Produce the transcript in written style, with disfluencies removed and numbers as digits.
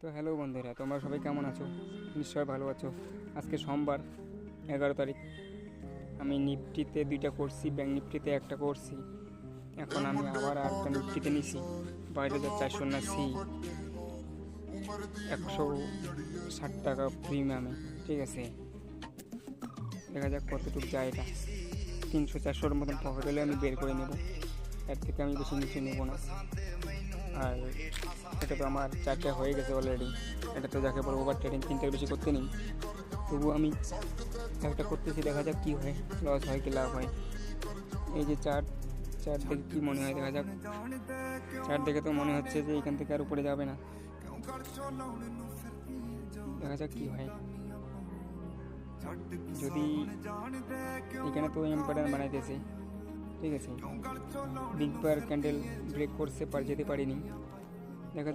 তো হ্যালো বন্ধুরা, তোমরা সবাই কেমন আছো? নিশ্চয়ই ভালো আছো। আজকে সোমবার 11 তারিখ। আমি নিফটিতে 2টা করছি, ব্যাঙ্ক নিফটিতে একটা করছি। এখন আমি আবার একটা নিফটিতে নিছি 22,479 160 টাকা প্রিমিয়ামে। ঠিক আছে, দেখা যাক কতটুকু যায়। এটা 300-400-র মতন প্রফিট হলে আমি বের করে নেব, এর থেকে আমি বেশি নিচে নেব না। আর এটা তো আমার 4টে হয়ে গেছে অলরেডি। এটা তো যাকে বলে ওভার ট্রেডিং, 3টের বেশি করতে নেই। তবু আমি একটা করতেছি, দেখা যাক কী হয়, লস হয় কি লাভ হয়। এই যে চার্ট দেখে কী মনে হয়, দেখা যাক। চার্ট দেখে তো মনে হচ্ছে যে এখান থেকে আর উপরে যাবে না। দেখা যাক কী হয়। যদি এখানে তো এম প্যাটার্ন বানাইতেছে, ঠিক আছে, বিগ বার ক্যান্ডেল ব্রেক করছে, যেতে পারিনি। দেখা যাক।